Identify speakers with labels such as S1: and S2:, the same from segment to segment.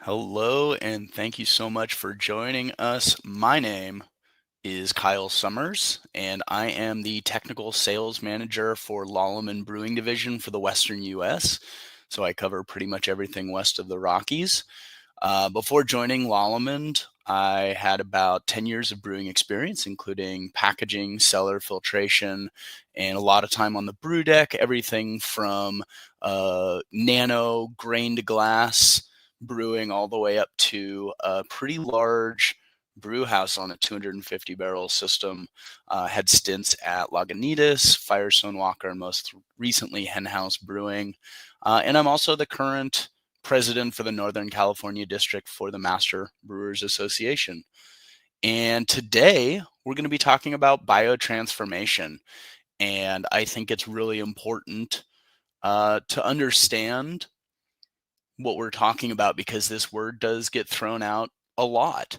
S1: Hello, and thank you so much for joining us. My name is Kyle Summers, and I am the Technical Sales Manager for Lallemand Brewing Division for the Western US. So I cover pretty much everything west of the Rockies. Before joining Lallemand, I had about 10 years of brewing experience, including packaging, cellar filtration, and a lot of time on the brew deck, everything from nano grain to glass brewing all the way up to a pretty large brew house on a 250 barrel system. Had stints at Lagunitas, Firestone Walker, and most recently Hen House Brewing. And I'm also the current president for the Northern California district for the Master Brewers Association. And today we're going to be talking about biotransformation. And I think it's really important to understand what we're talking about because this word does get thrown out a lot.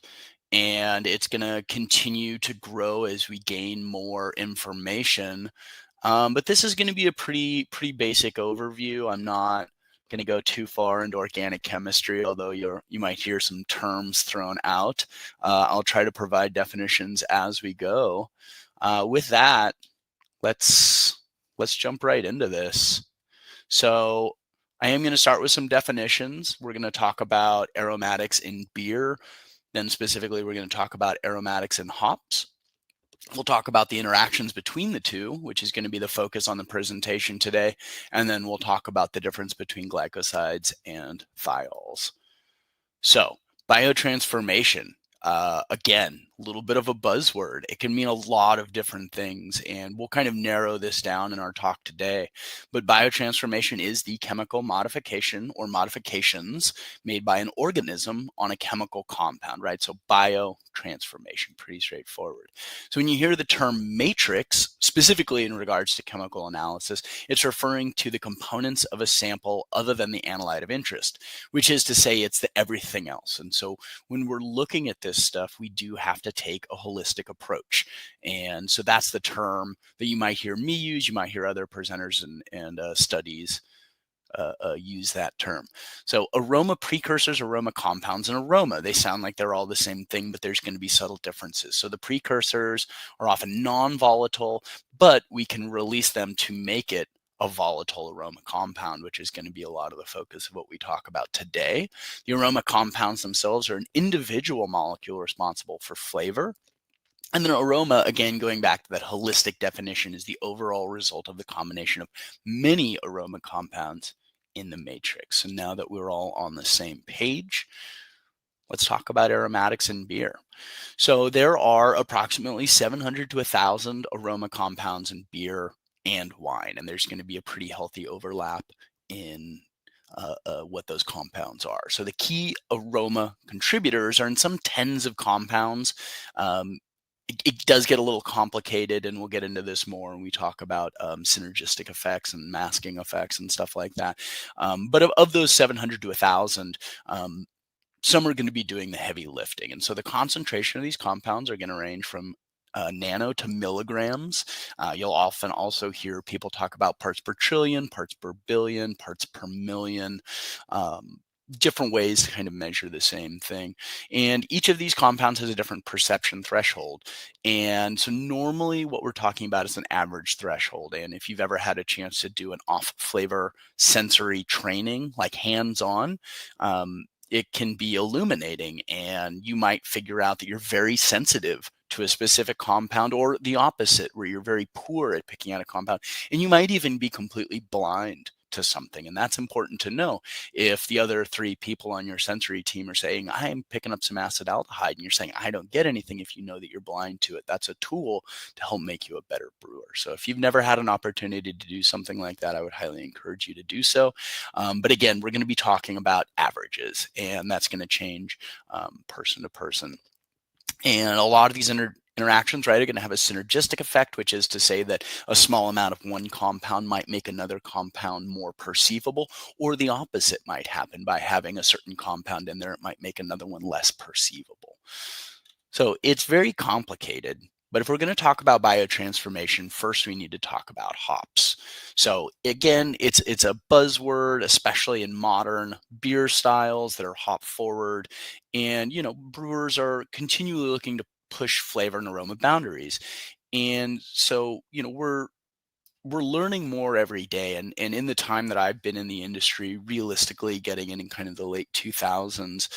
S1: And it's going to continue to grow as we gain more information. But this is going to be a pretty basic overview. I'm not going to go too far into organic chemistry, although you might hear some terms thrown out. I'll try to provide definitions as we go. With that, let's jump right into this. So I am going to start with some definitions. We're going to talk about aromatics in beer. Then specifically, we're going to talk about aromatics in hops. We'll talk about the interactions between the two, which is going to be the focus on the presentation today. And then we'll talk about the difference between glycosides and thiols. So biotransformation, again, a little bit of a buzzword. It can mean a lot of different things, and we'll kind of narrow this down in our talk today. But biotransformation is the chemical modification or modifications made by an organism on a chemical compound, right? So biotransformation, pretty straightforward. So when you hear the term matrix, specifically in regards to chemical analysis, it's referring to the components of a sample other than the analyte of interest, which is to say it's the everything else. And so when we're looking at this stuff, we do have to take a holistic approach. And so that's the term that you might hear me use. You might hear other presenters and studies use that term. So aroma precursors, aroma compounds, and aroma, they sound like they're all the same thing, but there's going to be subtle differences. So the precursors are often non-volatile, but we can release them to make it a volatile aroma compound, which is going to be a lot of the focus of what we talk about today. The aroma compounds themselves are an individual molecule responsible for flavor. And then aroma, again, going back to that holistic definition, is the overall result of the combination of many aroma compounds in the matrix. So now that we're all on the same page, let's talk about aromatics in beer. So there are approximately 700 to 1,000 aroma compounds in beer and wine, and there's going to be a pretty healthy overlap in what those compounds are. So the key aroma contributors are in some tens of compounds. It does get a little complicated, and we'll get into this more when we talk about synergistic effects and masking effects and stuff like that. But of those 700 to 1,000, some are going to be doing the heavy lifting. And so the concentration of these compounds are going to range from nano to milligrams. You'll often also hear people talk about parts per trillion, parts per billion, parts per million. Different ways to kind of measure the same thing. And each of these compounds has a different perception threshold. And so normally what we're talking about is an average threshold. And if you've ever had a chance to do an off flavor sensory training, like hands-on, it can be illuminating, and you might figure out that you're very sensitive to a specific compound, or the opposite, where you're very poor at picking out a compound, and you might even be completely blind to something. And that's important to know. If the other three people on your sensory team are saying, I'm picking up some acetaldehyde, and you're saying, I don't get anything, if you know that you're blind to it, that's a tool to help make you a better brewer. So if you've never had an opportunity to do something like that, I would highly encourage you to do so. But again, we're going to be talking about averages, and that's going to change person to person. And a lot of these interactions, right, are going to have a synergistic effect, which is to say that a small amount of one compound might make another compound more perceivable, or the opposite might happen. By having a certain compound in there, it might make another one less perceivable. So it's very complicated. But if we're going to talk about biotransformation, first we need to talk about hops. So again, it's a buzzword, especially in modern beer styles that are hop forward. And brewers are continually looking to push flavor and aroma boundaries. And so, we're learning more every day. And in the time that I've been in the industry, realistically getting in kind of the late 2000s,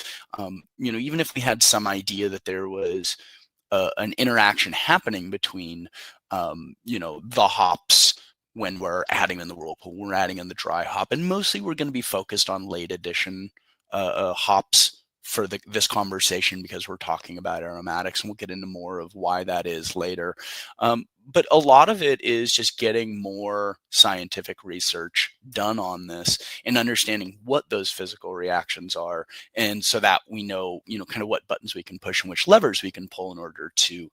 S1: even if we had some idea that there was an interaction happening between, the hops when we're adding in the whirlpool, we're adding in the dry hop, and mostly we're going to be focused on late addition hops for this conversation because we're talking about aromatics, and we'll get into more of why that is later. But a lot of it is just getting more scientific research done on this and understanding what those physical reactions are, and so that we know, kind of what buttons we can push and which levers we can pull in order to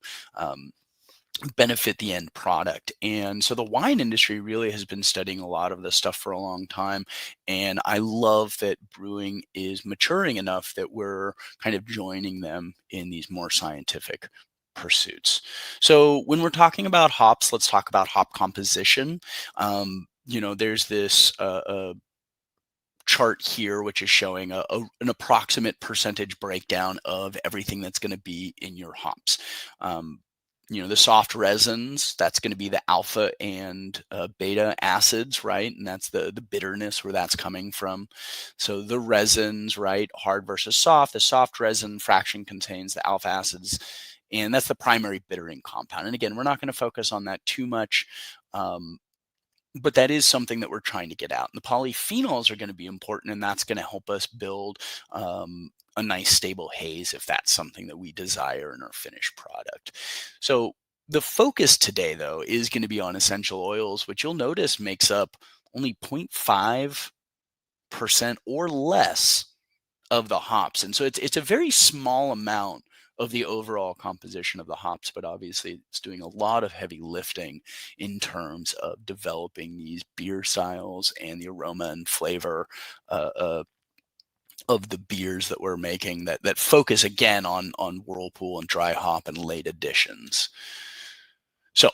S1: benefit the end product. And so the wine industry really has been studying a lot of this stuff for a long time. And I love that brewing is maturing enough that we're kind of joining them in these more scientific pursuits. So when we're talking about hops, let's talk about hop composition. There's this chart here, which is showing an approximate percentage breakdown of everything that's going to be in your hops. The soft resins, that's going to be the alpha and beta acids, right? And that's the bitterness where that's coming from. So the resins, right? Hard versus soft. The soft resin fraction contains the alpha acids, and that's the primary bittering compound. And again, we're not going to focus on that too much. But that is something that we're trying to get out. And the polyphenols are going to be important, and that's going to help us build a nice stable haze if that's something that we desire in our finished product. So the focus today, though, is going to be on essential oils, which you'll notice makes up only 0.5% or less of the hops. And so it's a very small amount of the overall composition of the hops, but obviously it's doing a lot of heavy lifting in terms of developing these beer styles and the aroma and flavor of the beers that we're making that focus again on whirlpool and dry hop and late additions. So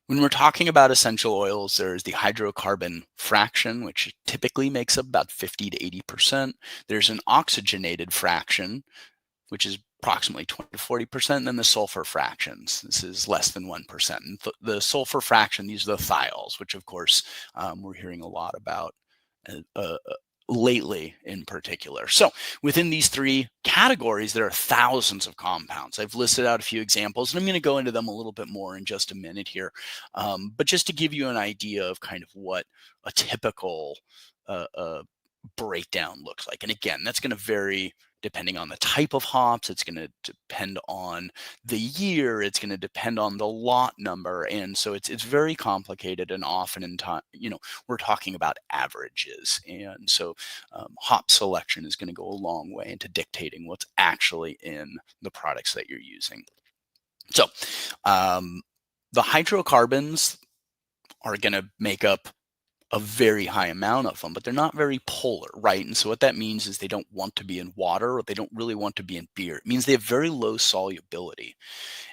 S1: when we're talking about essential oils, there's the hydrocarbon fraction, which typically makes up about 50 to 80%. There's an oxygenated fraction, which is approximately 20 to 40%, and then the sulfur fractions. This is less than 1%. And the sulfur fraction, these are the thiols, which of course we're hearing a lot about lately in particular. So within these three categories, there are thousands of compounds. I've listed out a few examples, and I'm going to go into them a little bit more in just a minute here. But just to give you an idea of kind of what a typical breakdown looks like. And again, that's going to vary depending on the type of hops. It's going to depend on the year. It's going to depend on the lot number. And so it's very complicated, and often in time, we're talking about averages. And so hop selection is going to go a long way into dictating what's actually in the products that you're using. So the hydrocarbons are going to make up a very high amount of them, but they're not very polar, right? And so what that means is they don't want to be in water, or they don't really want to be in beer. It means they have very low solubility.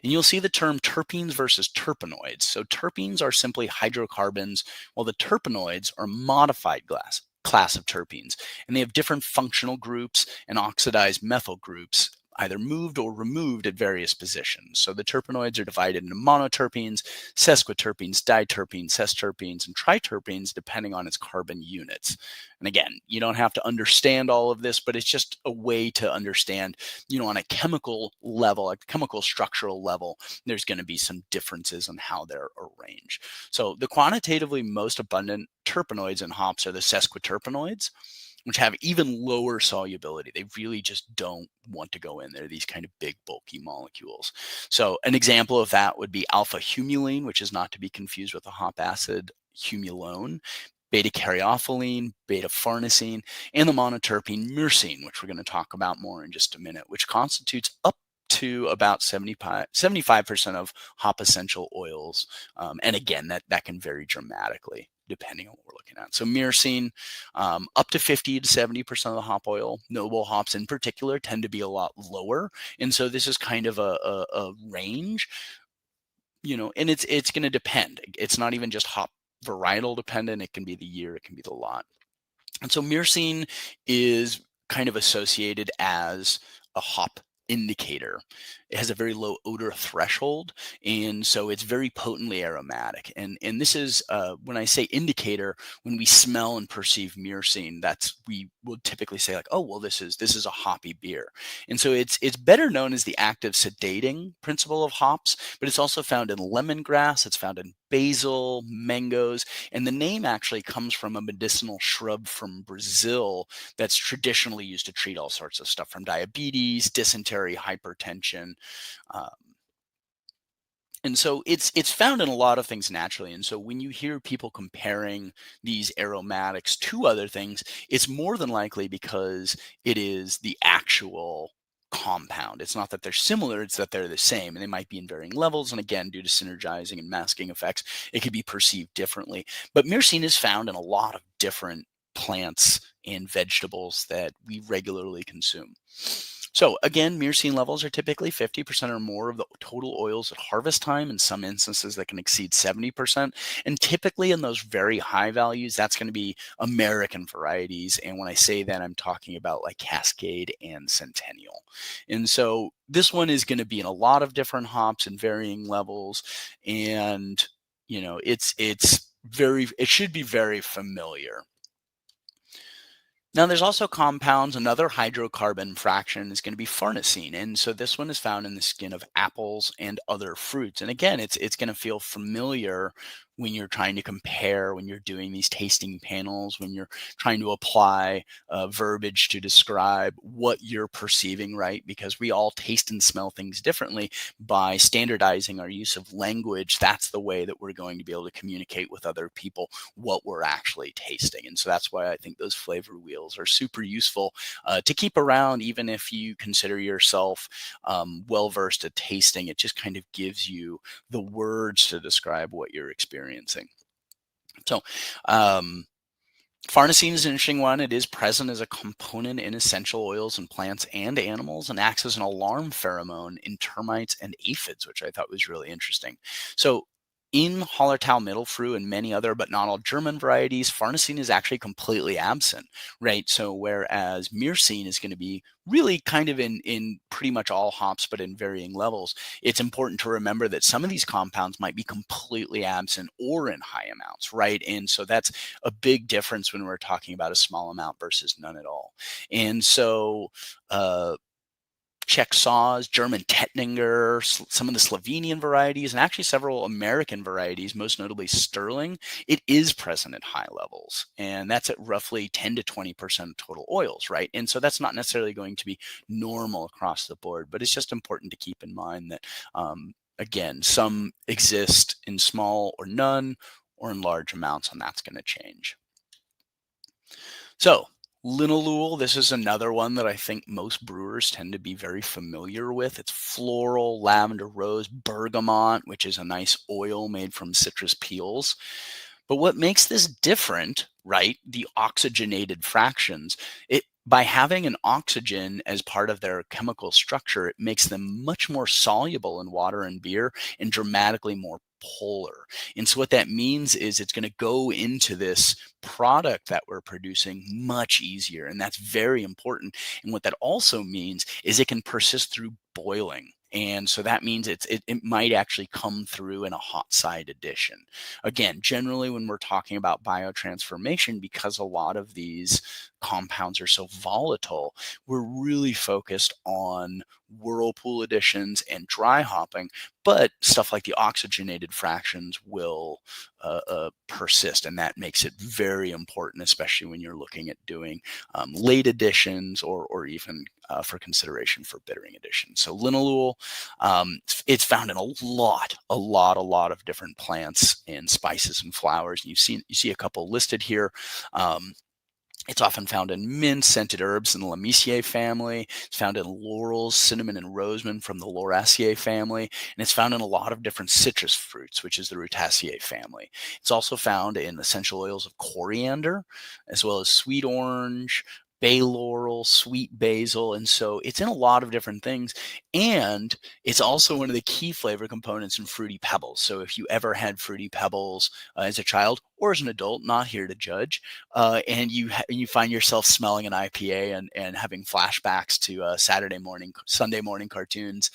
S1: And you'll see the term terpenes versus terpenoids. So terpenes are simply hydrocarbons, while the terpenoids are modified class of terpenes. And they have different functional groups and oxidized methyl groups, either moved or removed at various positions. So the terpenoids are divided into monoterpenes, sesquiterpenes, diterpenes, sesterpenes, and triterpenes, depending on its carbon units. And again, you don't have to understand all of this, but it's just a way to understand, on a chemical level, a chemical structural level, there's going to be some differences in how they're arranged. So the quantitatively most abundant terpenoids in hops are the sesquiterpenoids, which have even lower solubility. They really just don't want to go in there, these kind of big, bulky molecules. So an example of that would be alpha humulene, which is not to be confused with the hop acid humulone, beta caryophyllene, beta farnesene, and the monoterpene myrcene, which we're going to talk about more in just a minute, which constitutes up to about 75% of hop essential oils. And again, that can vary dramatically depending on what we're looking at. So myrcene, up to 50 to 70% of the hop oil. Noble hops in particular tend to be a lot lower. And so this is kind of a range. and it's going to depend. It's not even just hop varietal dependent. It can be the year, it can be the lot. And so myrcene is kind of associated as a hop indicator. It has a very low odor threshold, and so it's very potently aromatic. And this is when I say indicator, when we smell and perceive myrcene, that's we would typically say like, oh well, this is a hoppy beer. And so it's better known as the active sedating principle of hops, but it's also found in lemongrass, it's found in basil, mangoes, and the name actually comes from a medicinal shrub from Brazil that's traditionally used to treat all sorts of stuff from diabetes, dysentery, hypertension. Um, and so it's found in a lot of things naturally. And so when you hear people comparing these aromatics to other things, it's more than likely because it is the actual compound. It's not that they're similar, it's that they're the same. And they might be in varying levels. And again, due to synergizing and masking effects, it could be perceived differently. But myrcene is found in a lot of different plants and vegetables that we regularly consume. So again, myrcene levels are typically 50% or more of the total oils at harvest time. In some instances, that can exceed 70%. And typically in those very high values, that's going to be American varieties. And when I say that, I'm talking about like Cascade and Centennial. And so this one is going to be in a lot of different hops and varying levels. And it should be very familiar. Now, there's also compounds. Another hydrocarbon fraction is going to be farnesene, and so this one is found in the skin of apples and other fruits. And again, it's going to feel familiar when you're trying to compare, when you're doing these tasting panels, when you're trying to apply verbiage to describe what you're perceiving, right? Because we all taste and smell things differently. By standardizing our use of language, that's the way that we're going to be able to communicate with other people what we're actually tasting. And so that's why I think those flavor wheels are super useful to keep around, even if you consider yourself well versed at tasting. It just kind of gives you the words to describe what you're experiencing. So, farnesene is an interesting one. It is present as a component in essential oils in plants and animals and acts as an alarm pheromone in termites and aphids, which I thought was really interesting. So, in Hallertau Mittelfrüh and many other, but not all German varieties, farnesene is actually completely absent, right? So, whereas myrcene is going to be really kind of in pretty much all hops, but in varying levels, it's important to remember that some of these compounds might be completely absent or in high amounts, right? And so that's a big difference when we're talking about a small amount versus none at all. And so, Czech saws, German Tettnanger, some of the Slovenian varieties, and actually several American varieties, most notably Sterling, it is present at high levels. And that's at roughly 10 to 20% of total oils, right? And so that's not necessarily going to be normal across the board, but it's just important to keep in mind that, again, some exist in small or none or in large amounts, and that's going to change. So, linalool, this is another one that I think most brewers tend to be very familiar with. It's floral, lavender rose, bergamot, which is a nice oil made from citrus peels. But what makes this different, right? The oxygenated fractions, by having an oxygen as part of their chemical structure, it makes them much more soluble in water and beer and dramatically more polar. And so what that means is it's going to go into this product that we're producing much easier. And that's very important. And what that also means is it can persist through boiling. And so that means it might actually come through in a hot side addition. Again, generally when we're talking about biotransformation, because a lot of these compounds are so volatile, we're really focused on whirlpool additions and dry hopping, but stuff like the oxygenated fractions will persist, and that makes it very important, especially when you're looking at doing late additions or even for consideration for bittering additions. So linalool, it's found in a lot of different plants and spices and flowers. And you see a couple listed here. It's often found in mint, scented herbs in the Lamiaceae family. It's found in laurels, cinnamon, and rosemary from the Lauraceae family. And it's found in a lot of different citrus fruits, which is the Rutaceae family. It's also found in essential oils of coriander, as well as sweet orange, bay laurel, sweet basil, and so it's in a lot of different things. And it's also one of the key flavor components in Fruity Pebbles. So if you ever had Fruity Pebbles as a child or as an adult, not here to judge, and you find yourself smelling an IPA and having flashbacks to Saturday morning, Sunday morning cartoons,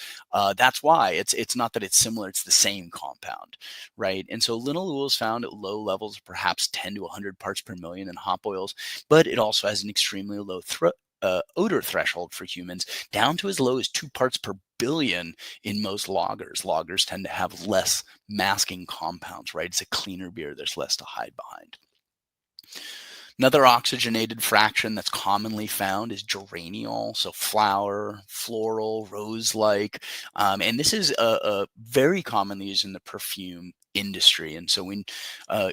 S1: that's why. It's not that it's similar; it's the same compound, right? And so linalool is found at low levels, perhaps 10 to 100 parts per million in hop oils, but it also has an extremely low odor threshold for humans, down to as low as 2 parts per billion in most lagers. Lagers tend to have less masking compounds, right? It's a cleaner beer. There's less to hide behind. Another oxygenated fraction that's commonly found is geraniol, so flower, floral, rose-like, and this is very commonly used in the perfume industry. And so when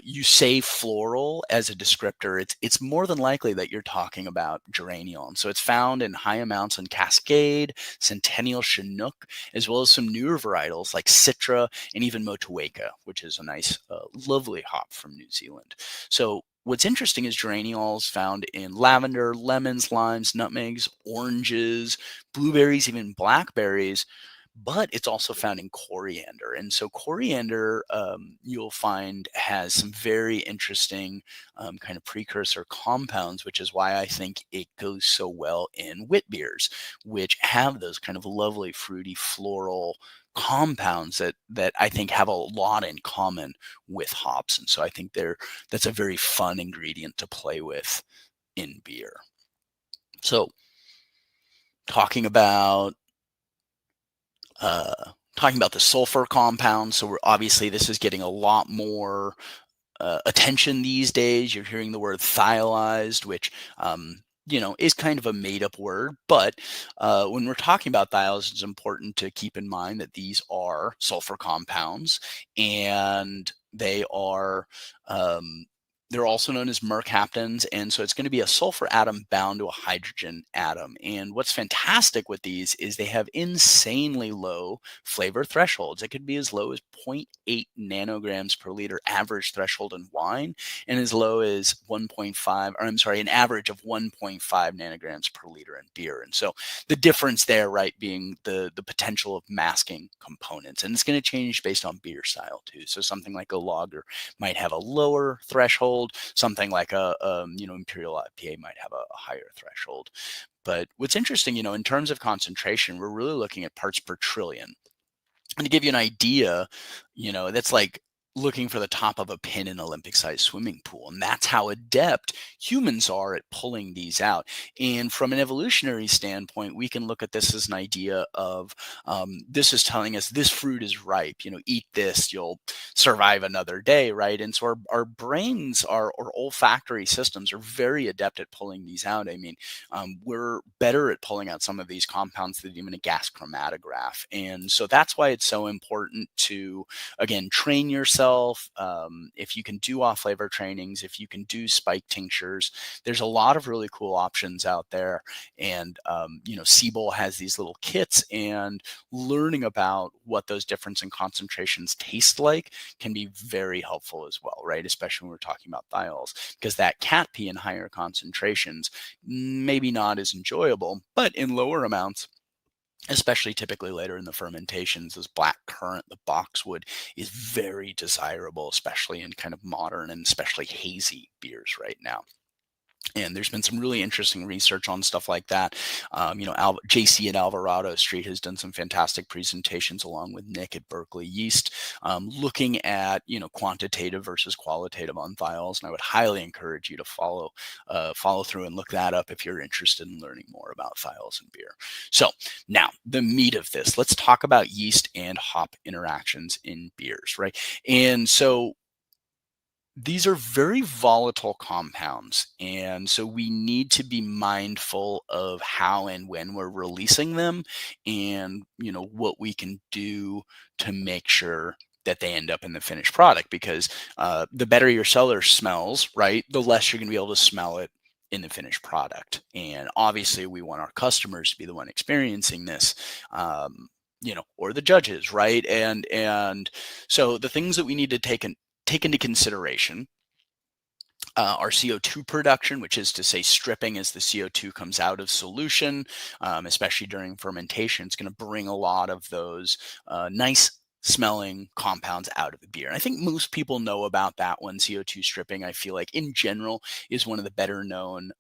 S1: you say floral as a descriptor, it's more than likely that you're talking about geraniol. And so it's found in high amounts in Cascade, Centennial Chinook, as well as some newer varietals like Citra and even Motueka, which is a nice, lovely hop from New Zealand. So what's interesting is geraniol is found in lavender, lemons, limes, nutmegs, oranges, blueberries, even blackberries, but it's also found in coriander. And so coriander, you'll find has some very interesting kind of precursor compounds, which is why I think it goes so well in wit beers, which have those kind of lovely fruity floral compounds that I think have a lot in common with hops. And so I think that's a very fun ingredient to play with in beer. So talking about uh, talking about the sulfur compounds. So obviously this is getting a lot more attention these days. You're hearing the word thiolized, which is kind of a made-up word. But when we're talking about thiols, it's important to keep in mind that these are sulfur compounds, and um, they're also known as mercaptans, and so it's going to be a sulfur atom bound to a hydrogen atom. And what's fantastic with these is they have insanely low flavor thresholds. It could be as low as 0.8 nanograms per liter average threshold in wine, and as low as 1.5, or I'm sorry, an average of 1.5 nanograms per liter in beer. And so the difference there, right, being the potential of masking components, and it's going to change based on beer style too. So something like a lager might have a lower threshold. Something like a Imperial IPA might have a higher threshold. But what's interesting, in terms of concentration, we're really looking at parts per trillion. And to give you an idea, that's like looking for the top of a pin in an Olympic-sized swimming pool. And that's how adept humans are at pulling these out. And from an evolutionary standpoint, we can look at this as an idea of this is telling us this fruit is ripe. Eat this, you'll survive another day, right? And so our brains, our olfactory systems are very adept at pulling these out. I mean, we're better at pulling out some of these compounds than even a gas chromatograph. And so that's why it's so important to, again, train yourself. If you can do off flavor trainings, if you can do spike tinctures, there's a lot of really cool options out there. And, Siebel has these little kits, and learning about what those difference in concentrations taste like can be very helpful as well, right? Especially when we're talking about thiols, because that cat pee in higher concentrations, maybe not as enjoyable, but in lower amounts, especially typically later in the fermentations, this black currant, the boxwood, is very desirable, especially in kind of modern and especially hazy beers right now. And there's been some really interesting research on stuff like that. JC at Alvarado Street has done some fantastic presentations along with Nick at Berkeley Yeast, looking at, quantitative versus qualitative on thiols. And I would highly encourage you to follow through and look that up if you're interested in learning more about thiols and beer. So now the meat of this, let's talk about yeast and hop interactions in beers, right? And so these are very volatile compounds, and so we need to be mindful of how and when we're releasing them, and what we can do to make sure that they end up in the finished product, because the better your cellar smells, right, the less you're going to be able to smell it in the finished product. And obviously we want our customers to be the one experiencing this, or the judges, right? And so the things that we need to take into consideration, our CO2 production, which is to say stripping as the CO2 comes out of solution, especially during fermentation. It's going to bring a lot of those nice smelling compounds out of the beer. And I think most people know about that one. CO2 stripping, I feel like in general, is one of the better known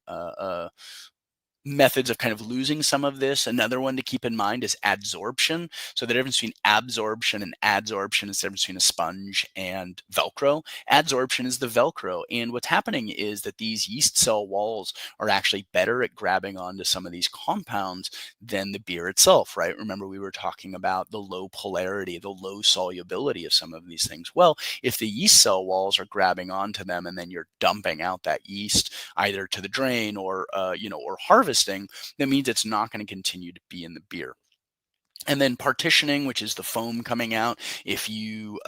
S1: methods of kind of losing some of this. Another one to keep in mind is adsorption. So the difference between absorption and adsorption is the difference between a sponge and Velcro. Adsorption is the Velcro. And what's happening is that these yeast cell walls are actually better at grabbing onto some of these compounds than the beer itself, right? Remember, we were talking about the low polarity, the low solubility of some of these things. Well, if the yeast cell walls are grabbing onto them and then you're dumping out that yeast either to the drain or or harvesting, that means it's not going to continue to be in the beer. And then partitioning, which is the foam coming out. If you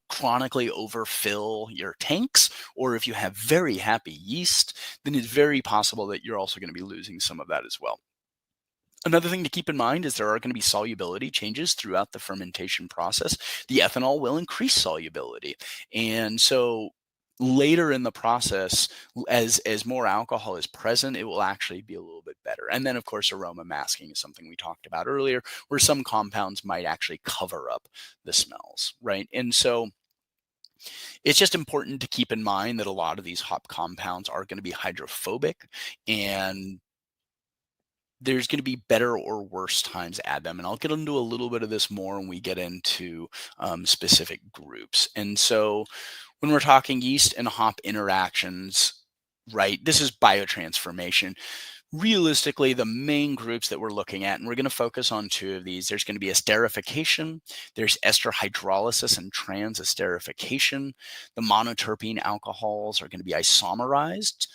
S1: chronically overfill your tanks, or if you have very happy yeast, then it's very possible that you're also going to be losing some of that as well. Another thing to keep in mind is there are going to be solubility changes throughout the fermentation process. The ethanol will increase solubility. And so later in the process, as more alcohol is present, it will actually be a little bit better. And then, of course, aroma masking is something we talked about earlier, where some compounds might actually cover up the smells, right? And so it's just important to keep in mind that a lot of these hop compounds are going to be hydrophobic, and there's going to be better or worse times to add them. And I'll get into a little bit of this more when we get into specific groups. And so when we're talking yeast and hop interactions, right, this is biotransformation. Realistically, the main groups that we're looking at, and we're going to focus on two of these, there's going to be esterification, there's ester hydrolysis and transesterification. The monoterpene alcohols are going to be isomerized.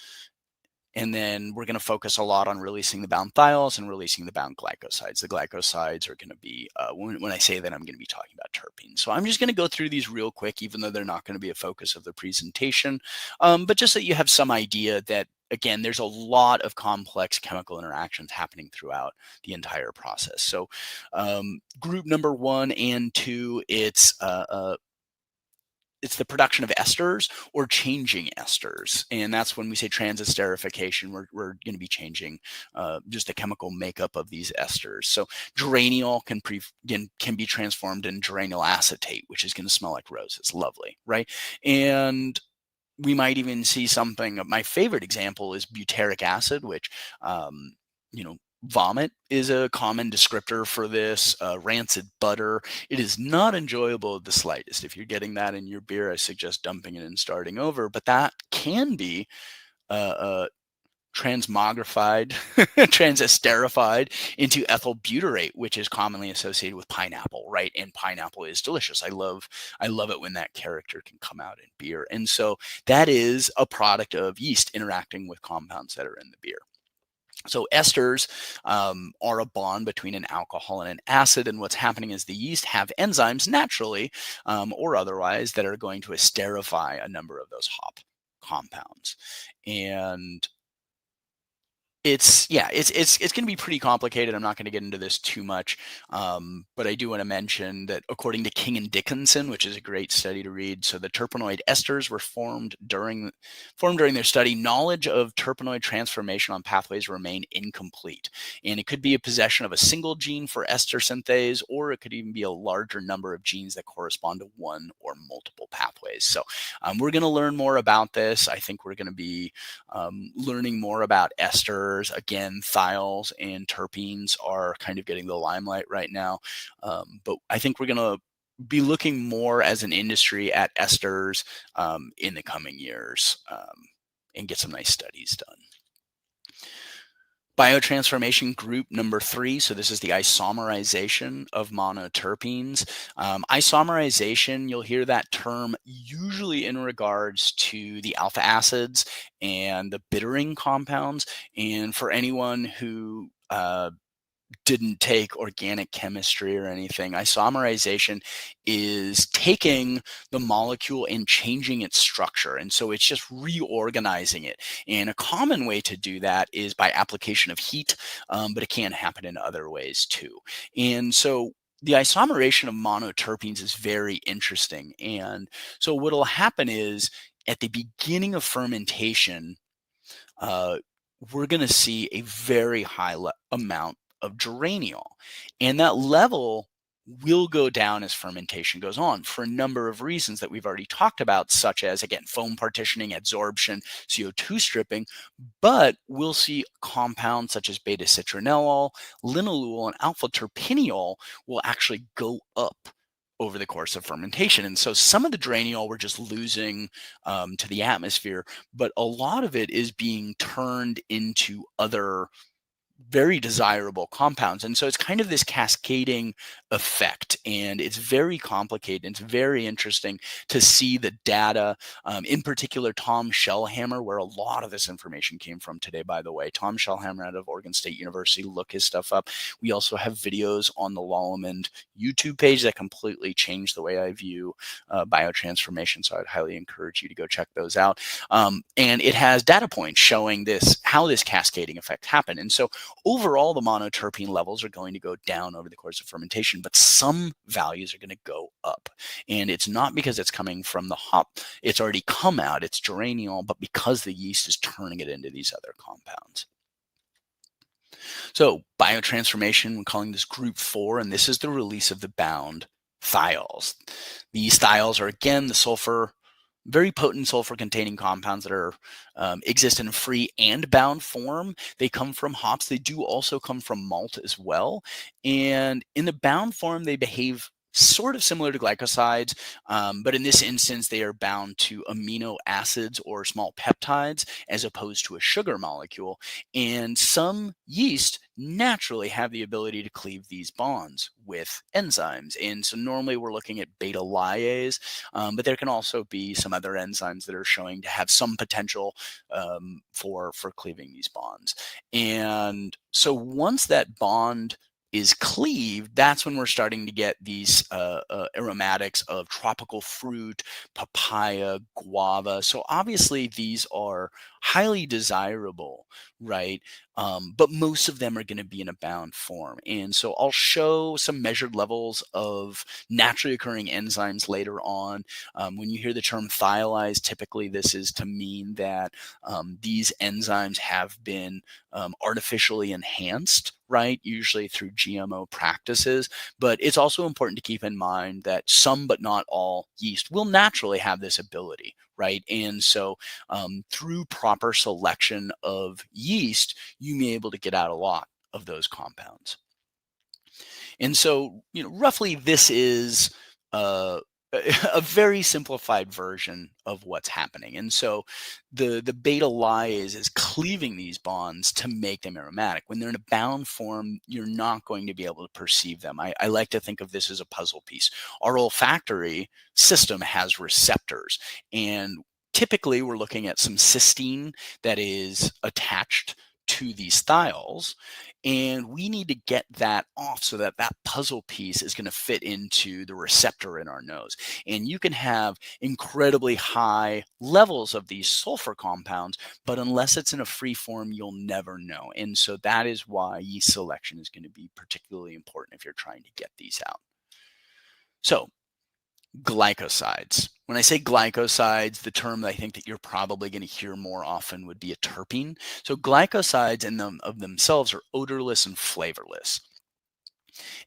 S1: And then we're going to focus a lot on releasing the bound thiols and releasing the bound glycosides. The glycosides are going to be, when I say that, I'm going to be talking about terpenes. So I'm just going to go through these real quick, even though they're not going to be a focus of the presentation. But just so you have some idea that, again, there's a lot of complex chemical interactions happening throughout the entire process. So group number 1 and 2, it's the production of esters or changing esters. And that's when we say transesterification, we're going to be changing just the chemical makeup of these esters. So geraniol can be transformed in geranyl acetate, which is going to smell like roses. Lovely, right? And we might even see something. My favorite example is butyric acid, which, vomit is a common descriptor for this. Rancid butter. It is not enjoyable the slightest. If you're getting that in your beer, I suggest dumping it and starting over. But that can be transmogrified, transesterified into ethyl butyrate, which is commonly associated with pineapple, right? And pineapple is delicious. I love it when that character can come out in beer. And so that is a product of yeast interacting with compounds that are in the beer. So esters are a bond between an alcohol and an acid, and what's happening is the yeast have enzymes naturally or otherwise that are going to esterify a number of those hop compounds. And it's going to be pretty complicated. I'm not going to get into this too much, but I do want to mention that according to King and Dickinson, which is a great study to read, so the terpenoid esters were formed during their study. Knowledge of terpenoid transformation on pathways remain incomplete, and it could be a possession of a single gene for ester synthase, or it could even be a larger number of genes that correspond to one or multiple pathways. So we're going to learn more about this. I think we're going to be learning more about esters. Again, thiols and terpenes are kind of getting the limelight right now. But I think we're going to be looking more as an industry at esters in the coming years and get some nice studies done. Biotransformation group number 3. So this is the isomerization of monoterpenes. Isomerization, you'll hear that term usually in regards to the alpha acids and the bittering compounds. And for anyone who didn't take organic chemistry or anything, isomerization is taking the molecule and changing its structure. And so it's just reorganizing it. And a common way to do that is by application of heat, but it can happen in other ways too. And so the isomerization of monoterpenes is very interesting. And so what will happen is at the beginning of fermentation, uh, we're going to see a very high amount of geraniol. And that level will go down as fermentation goes on for a number of reasons that we've already talked about, such as, again, foam partitioning, adsorption, CO2 stripping. But we'll see compounds such as beta citronellol, linalool, and alpha terpineol will actually go up over the course of fermentation. And so some of the geraniol we're just losing to the atmosphere, but a lot of it is being turned into other very desirable compounds. And so it's kind of this cascading effect, and it's very complicated. It's very interesting to see the data, in particular, Tom Shellhammer, where a lot of this information came from today, by the way. Tom Shellhammer out of Oregon State University, look his stuff up. We also have videos on the Lallemand YouTube page that completely changed the way I view biotransformation. So I'd highly encourage you to go check those out. And it has data points showing how this cascading effect happened. And so overall, the monoterpene levels are going to go down over the course of fermentation, but some values are going to go up. And it's not because it's coming from the hop. It's already come out, it's geraniol, but because the yeast is turning it into these other compounds. So biotransformation, we're calling this group 4, and this is the release of the bound thiols. These thiols are, again, the sulfur, very potent sulfur-containing compounds that are exist in a free and bound form. They come from hops. They do also come from malt as well. And in the bound form, they behave sort of similar to glycosides, but in this instance, they are bound to amino acids or small peptides as opposed to a sugar molecule. And some yeast naturally have the ability to cleave these bonds with enzymes. And so normally we're looking at beta lyase, but there can also be some other enzymes that are showing to have some potential for cleaving these bonds. And so once that bond is cleaved, that's when we're starting to get these aromatics of tropical fruit, papaya, guava. So obviously these are highly desirable, right? But most of them are going to be in a bound form. And so I'll show some measured levels of naturally occurring enzymes later on. When you hear the term thiolized, typically this is to mean that these enzymes have been artificially enhanced, right? Usually through GMO practices. But it's also important to keep in mind that some, but not all, yeast will naturally have this ability, right? And so through proper selection of yeast, you may be able to get out a lot of those compounds. And so, roughly this is uh, a very simplified version of what's happening. And so the beta lyase is cleaving these bonds to make them aromatic. When they're in a bound form, you're not going to be able to perceive them. I like to think of this as a puzzle piece. Our olfactory system has receptors, and typically we're looking at some cysteine that is attached to these thiols, and we need to get that off so that that puzzle piece is going to fit into the receptor in our nose. And you can have incredibly high levels of these sulfur compounds, but unless it's in a free form, you'll never know. And so that is why yeast selection is going to be particularly important if you're trying to get these out. So glycosides. When I say glycosides, the term that I think that you're probably going to hear more often would be a terpene. So glycosides of themselves are odorless and flavorless.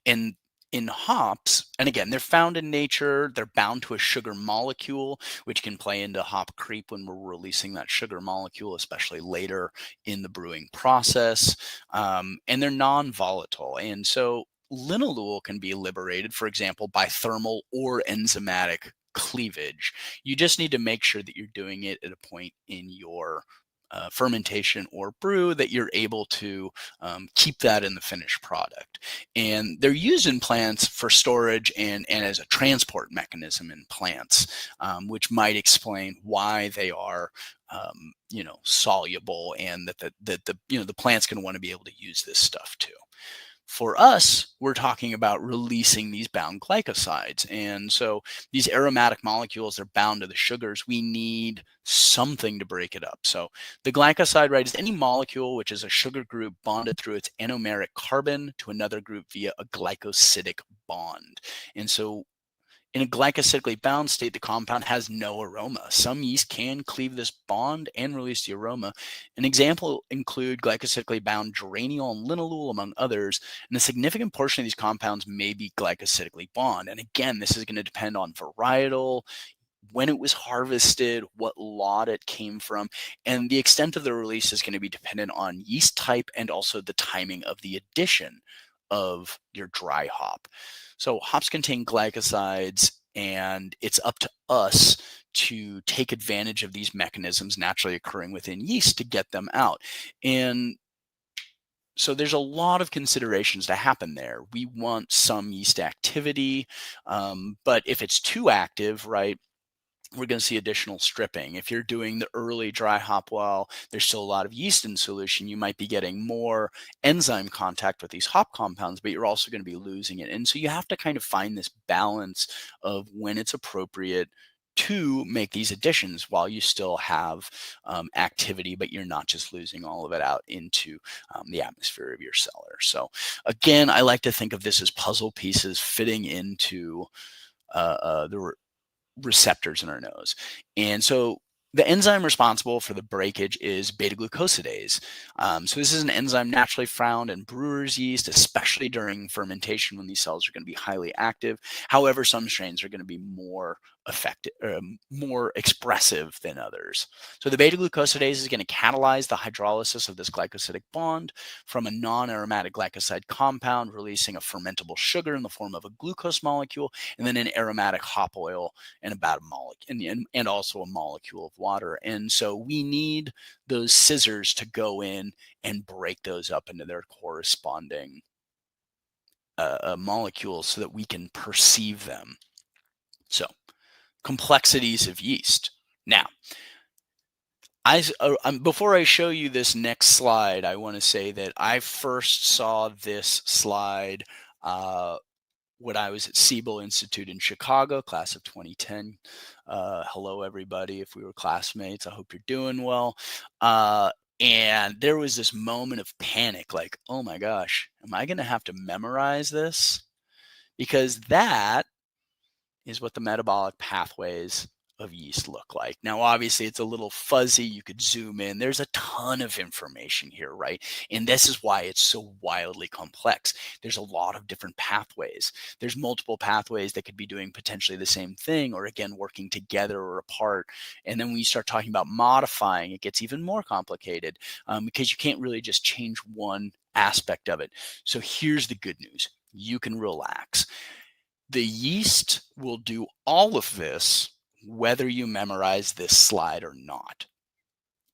S1: And in hops, and again, they're found in nature, they're bound to a sugar molecule, which can play into hop creep when we're releasing that sugar molecule, especially later in the brewing process. And they're non-volatile. And so linalool can be liberated, for example, by thermal or enzymatic cleavage. You just need to make sure that you're doing it at a point in your fermentation or brew that you're able to keep that in the finished product. And they're used in plants for storage and as a transport mechanism in plants, which might explain why they are soluble, and that the plant's going to want to be able to use this stuff too. For us, we're talking about releasing these bound glycosides. And so these aromatic molecules are bound to the sugars. We need something to break it up. So the glycoside, right, is any molecule which is a sugar group bonded through its anomeric carbon to another group via a glycosidic bond. And so In a glycosylically bound state, the compound has no aroma. Some yeast can cleave this bond and release the aroma. An example include glycosylically bound geraniol and linalool, among others. And a significant portion of these compounds may be glycosylically bond. And again, this is going to depend on varietal, when it was harvested, what lot it came from, and the extent of the release is going to be dependent on yeast type and also the timing of the addition of your dry hop. So hops contain glycosides, and it's up to us to take advantage of these mechanisms naturally occurring within yeast to get them out. And so there's a lot of considerations to happen there. We want some yeast activity, but if it's too active, right, we're going to see additional stripping. If you're doing the early dry hop while there's still a lot of yeast in solution, you might be getting more enzyme contact with these hop compounds, but you're also going to be losing it. And so you have to kind of find this balance of when it's appropriate to make these additions while you still have activity, but you're not just losing all of it out into the atmosphere of your cellar. So again, I like to think of this as puzzle pieces fitting into the receptors in our nose. And so the enzyme responsible for the breakage is beta-glucosidase. So this is an enzyme naturally found in brewer's yeast, especially during fermentation when these cells are going to be highly active. However, some strains are going to be more effective, more expressive than others. So the beta-glucosidase is going to catalyze the hydrolysis of this glycosidic bond from a non-aromatic glycoside compound, releasing a fermentable sugar in the form of a glucose molecule, and then an aromatic hop oil and about a molecule, and also a molecule of water. And so we need those scissors to go in and break those up into their corresponding molecules so that we can perceive them. So complexities of yeast. Now, before I show you this next slide, I want to say that I first saw this slide when I was at Siebel Institute in Chicago, class of 2010. Hello, everybody. If we were classmates, I hope you're doing well. And there was this moment of panic, like, oh my gosh, am I going to have to memorize this? Because that is what the metabolic pathways of yeast look like. Now, obviously, it's a little fuzzy. You could zoom in. There's a ton of information here, right? And this is why it's so wildly complex. There's a lot of different pathways. There's multiple pathways that could be doing potentially the same thing, or again, working together or apart. And then when you start talking about modifying, it gets even more complicated because you can't really just change one aspect of it. So here's the good news. You can relax. The yeast will do all of this whether you memorize this slide or not.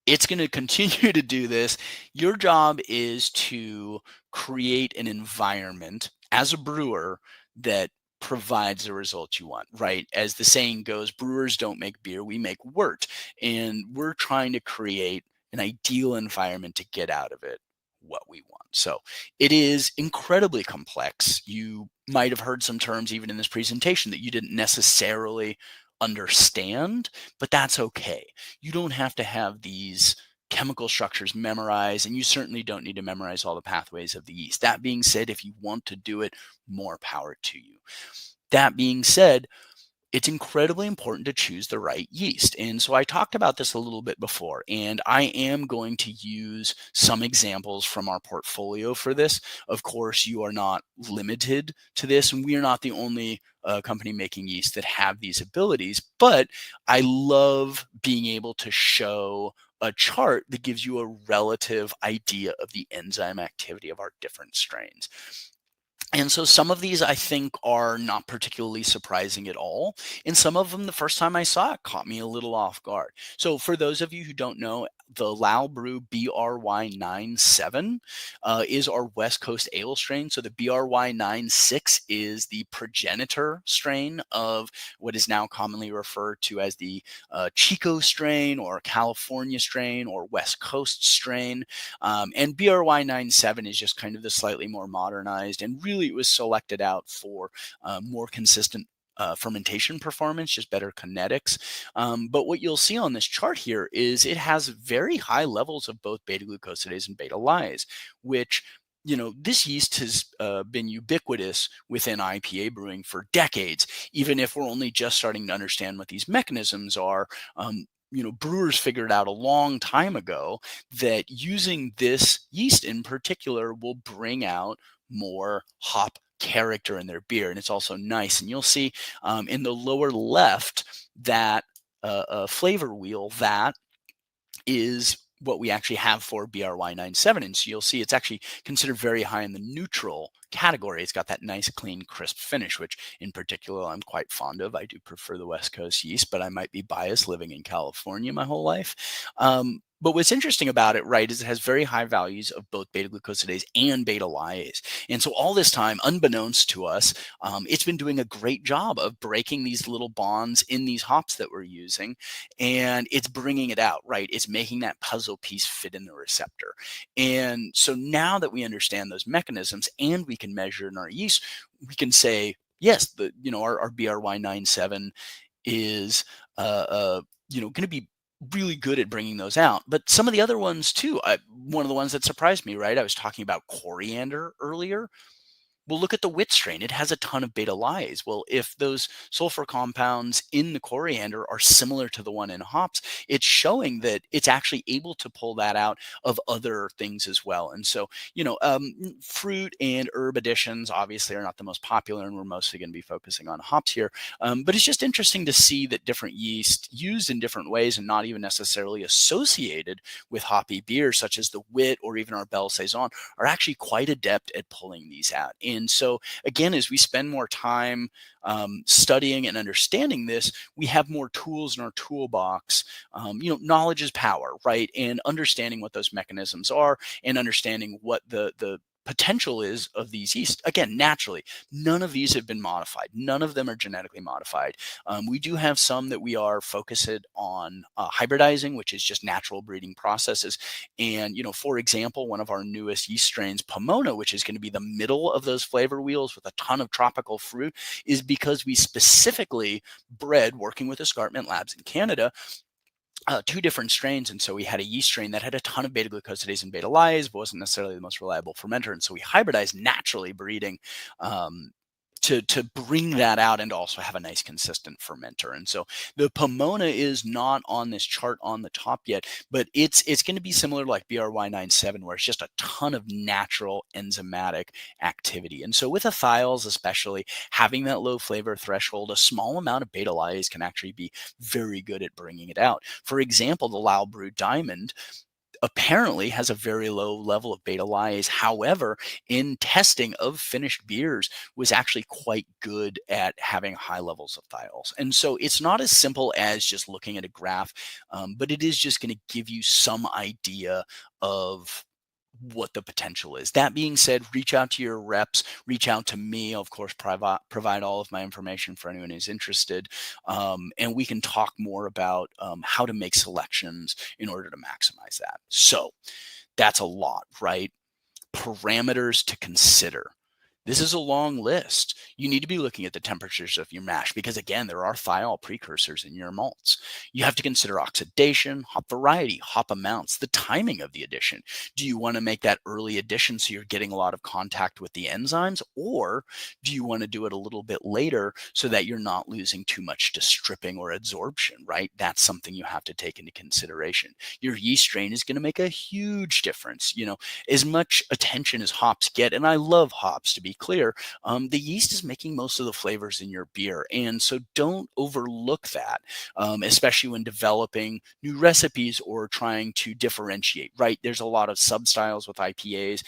S1: It's going to continue to do this. Your job is to create an environment as a brewer that provides the results you want, right? As the saying goes, brewers don't make beer, we make wort. And we're trying to create an ideal environment to get out of it what we want. So it is incredibly complex. You might have heard some terms even in this presentation that you didn't necessarily understand, but that's okay. You don't have to have these chemical structures memorized, and you certainly don't need to memorize all the pathways of the yeast. That being said, if you want to do it, more power to you. That being said, it's incredibly important to choose the right yeast. And so I talked about this a little bit before, and I am going to use some examples from our portfolio for this. Of course, you are not limited to this, and we are not the only company making yeast that have these abilities, but I love being able to show a chart that gives you a relative idea of the enzyme activity of our different strains. And so some of these I think are not particularly surprising at all. And some of them, the first time I saw it, caught me a little off guard. So for those of you who don't know, the Lal Brew BRY97 is our West Coast ale strain. So the BRY96 is the progenitor strain of what is now commonly referred to as the Chico strain or California strain or West Coast strain. And BRY97 is just kind of the slightly more modernized, and really it was selected out for more consistent fermentation performance, just better kinetics. But what you'll see on this chart here is it has very high levels of both beta-glucosidase and beta-lyase, which this yeast has been ubiquitous within IPA brewing for decades, even if we're only just starting to understand what these mechanisms are. Brewers figured out a long time ago that using this yeast in particular will bring out more hop character in their beer, and it's also nice. And you'll see in the lower left that flavor wheel that is what we actually have for BRY97. And so you'll see it's actually considered very high in the neutral category. It's got that nice, clean, crisp finish, which in particular I'm quite fond of. I do prefer the West Coast yeast, but I might be biased living in California my whole life. But what's interesting about it, right, is it has very high values of both beta glucosidase and beta lyase. And so all this time, unbeknownst to us, it's been doing a great job of breaking these little bonds in these hops that we're using, and it's bringing it out, right? It's making that puzzle piece fit in the receptor. And so now that we understand those mechanisms and we can measure in our yeast, we can say, yes, our BRY97 is, going to be really good at bringing those out. But some of the other ones too, one of the ones that surprised me, right? I was talking about coriander earlier. Well, look at the wit strain. It has a ton of beta lyase. Well, if those sulfur compounds in the coriander are similar to the one in hops, it's showing that it's actually able to pull that out of other things as well. And so, fruit and herb additions obviously are not the most popular, and we're mostly going to be focusing on hops here. But it's just interesting to see that different yeast used in different ways and not even necessarily associated with hoppy beers, such as the wit or even our Belle Saison, are actually quite adept at pulling these out. And so, again, as we spend more time studying and understanding this, we have more tools in our toolbox. Knowledge is power, right? And understanding what those mechanisms are and understanding what the potential is of these yeast. Again, naturally, none of these have been modified. None of them are genetically modified. We do have some that we are focused on hybridizing, which is just natural breeding processes. And, for example, one of our newest yeast strains, Pomona, which is going to be the middle of those flavor wheels with a ton of tropical fruit, is because we specifically bred, working with Escarpment Labs in Canada, two different strains. And so we had a yeast strain that had a ton of beta glucosidase and beta lyase, but wasn't necessarily the most reliable fermenter. And so we hybridized naturally breeding to bring that out and also have a nice consistent fermenter. And so the Pomona is not on this chart on the top yet, but it's going to be similar to like BRY97, where it's just a ton of natural enzymatic activity. And so with a thiols, especially having that low flavor threshold, a small amount of beta lyase can actually be very good at bringing it out. For example, the Lallemand Brewing Diamond apparently has a very low level of beta lyase. However, in testing of finished beers, was actually quite good at having high levels of thiols. And so it's not as simple as just looking at a graph, but it is just going to give you some idea of what the potential is. That being said, reach out to your reps, reach out to me, of course, provide all of my information for anyone who's interested. And we can talk more about how to make selections in order to maximize that. So that's a lot, right? Parameters to consider. This is a long list. You need to be looking at the temperatures of your mash because, again, there are thiol precursors in your malts. You have to consider oxidation, hop variety, hop amounts, the timing of the addition. Do you want to make that early addition so you're getting a lot of contact with the enzymes, or do you want to do it a little bit later so that you're not losing too much to stripping or adsorption, right? That's something you have to take into consideration. Your yeast strain is going to make a huge difference. As much attention as hops get, and I love hops, to be clear, the yeast is making most of the flavors in your beer. And so don't overlook that, especially when developing new recipes or trying to differentiate, right? There's a lot of sub-styles with IPAs,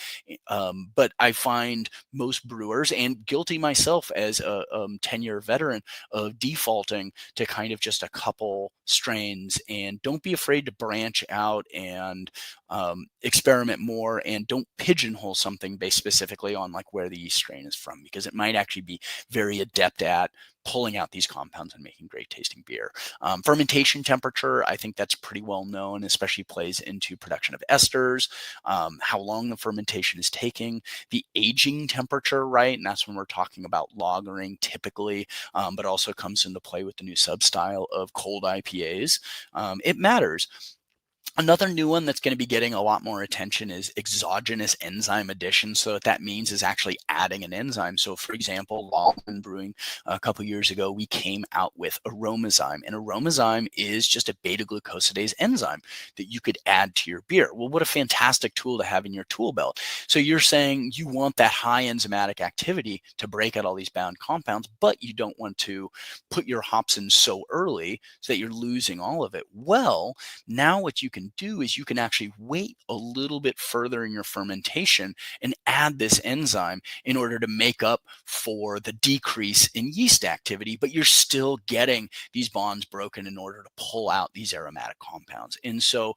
S1: but I find most brewers, and guilty myself as a 10-year veteran, of defaulting to kind of just a couple strains. And don't be afraid to branch out and experiment more, and don't pigeonhole something based specifically on like where the yeast strain is from, because it might actually be very adept at pulling out these compounds and making great tasting beer. Fermentation temperature, I think that's pretty well known, especially plays into production of esters, how long the fermentation is taking, the aging temperature, right? And that's when we're talking about lagering typically, but also comes into play with the new sub-style of cold IPAs. It matters. Another new one that's going to be getting a lot more attention is exogenous enzyme addition. So what that means is actually adding an enzyme. So for example, Lallemand Brewing a couple years ago, we came out with aromazyme, and aromazyme is just a beta glucosidase enzyme that you could add to your beer. Well, what a fantastic tool to have in your tool belt. So you're saying you want that high enzymatic activity to break out all these bound compounds, but you don't want to put your hops in so early so that you're losing all of it. Well, now what you can do is you can actually wait a little bit further in your fermentation and add this enzyme in order to make up for the decrease in yeast activity, but you're still getting these bonds broken in order to pull out these aromatic compounds. And so,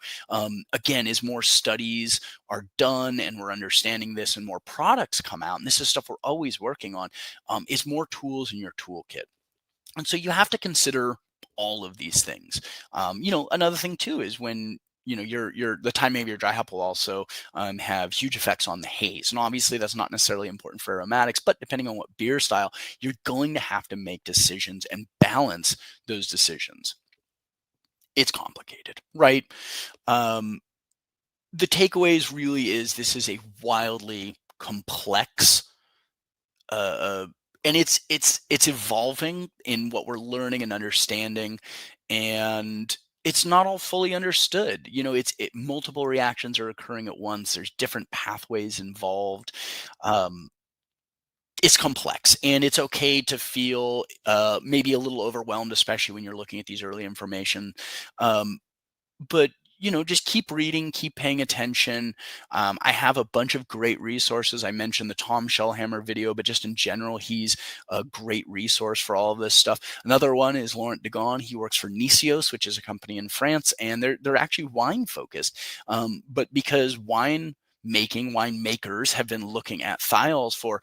S1: again, as more studies are done and we're understanding this and more products come out, and this is stuff we're always working on, is more tools in your toolkit. And so you have to consider all of these things. Another thing too is when your the timing of your dry hop will also have huge effects on the haze. And obviously that's not necessarily important for aromatics, but depending on what beer style, you're going to have to make decisions and balance those decisions. It's complicated, right? Um, the takeaways really is this is a wildly complex uh, and it's evolving in what we're learning and understanding, and it's not all fully understood. Multiple reactions are occurring at once. There's different pathways involved. Um, it's complex, and it's okay to feel maybe a little overwhelmed, especially when you're looking at these early information. Um, but just keep reading, keep paying attention. I have a bunch of great resources. I mentioned the Tom Shellhammer video, but just in general, he's a great resource for all of this stuff. Another one is Laurent Degon. He works for Nicios, which is a company in France, and they're actually wine focused. But because winemakers have been looking at thiols for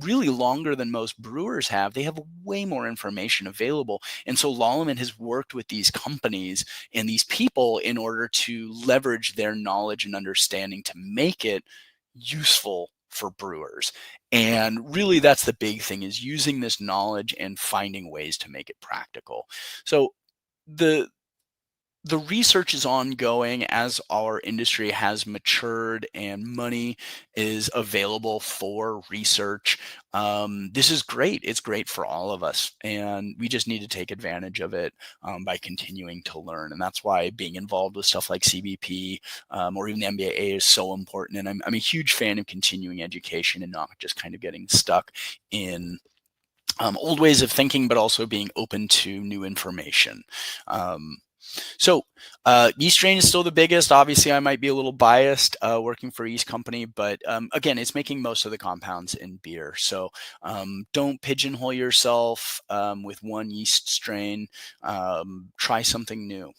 S1: really longer than most brewers have, they have way more information available. And so Lallemand has worked with these companies and these people in order to leverage their knowledge and understanding to make it useful for brewers. And really that's the big thing, is using this knowledge and finding ways to make it practical. So the the research is ongoing as our industry has matured and money is available for research. This is great. It's great for all of us. And we just need to take advantage of it by continuing to learn. And that's why being involved with stuff like CBP or even the MBA is so important. And I'm a huge fan of continuing education and not just kind of getting stuck in old ways of thinking, but also being open to new information. Um, so yeast strain is still the biggest. Obviously, I might be a little biased working for a yeast company, but again, it's making most of the compounds in beer. So don't pigeonhole yourself with one yeast strain. Try something new.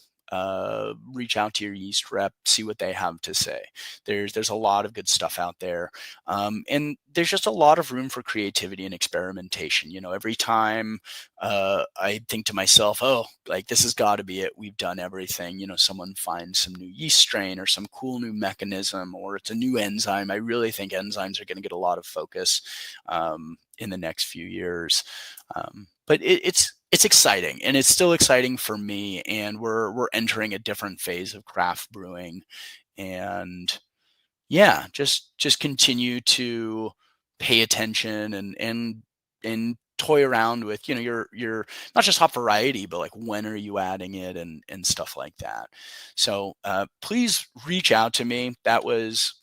S1: Reach out to your yeast rep, see what they have to say. There's a lot of good stuff out there, and there's just a lot of room for creativity and experimentation. Every time I think to myself, oh, like this has got to be it. We've done everything. Someone finds some new yeast strain or some cool new mechanism, or it's a new enzyme. I really think enzymes are going to get a lot of focus in the next few years. But it's exciting, and it's still exciting for me. And we're entering a different phase of craft brewing, and yeah, just continue to pay attention and toy around with your not just hop variety, but like when are you adding it and stuff like that. So please reach out to me. That was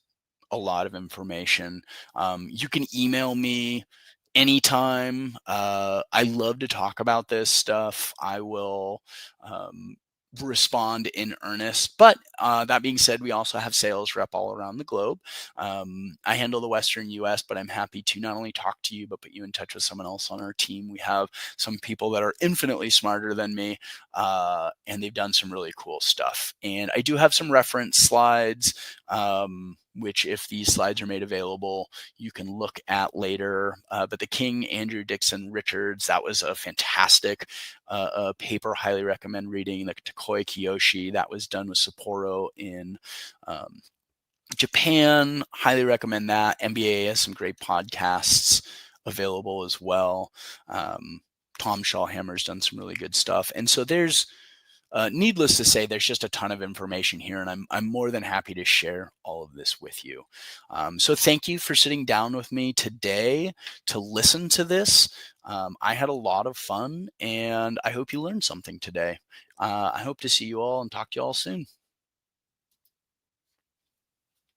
S1: a lot of information. You can email me anytime. I love to talk about this stuff. I will um, respond in earnest. But that being said, we also have sales rep all around the globe. I handle the Western US, but I'm happy to not only talk to you, but put you in touch with someone else on our team. We have some people that are infinitely smarter than me, and they've done some really cool stuff. And I do have some reference slides, which if these slides are made available, you can look at later. But the King, Andrew Dixon, Richards, that was a fantastic paper. Highly recommend reading. The Takoi Kiyoshi, that was done with Sapporo in Japan. Highly recommend that. MBA has some great podcasts available as well. Tom Shawhammer's done some really good stuff. And so there's Needless to say, there's just a ton of information here, and I'm more than happy to share all of this with you. So thank you for sitting down with me today to listen to this. I had a lot of fun, and I hope you learned something today. I hope to see you all and talk to you all soon.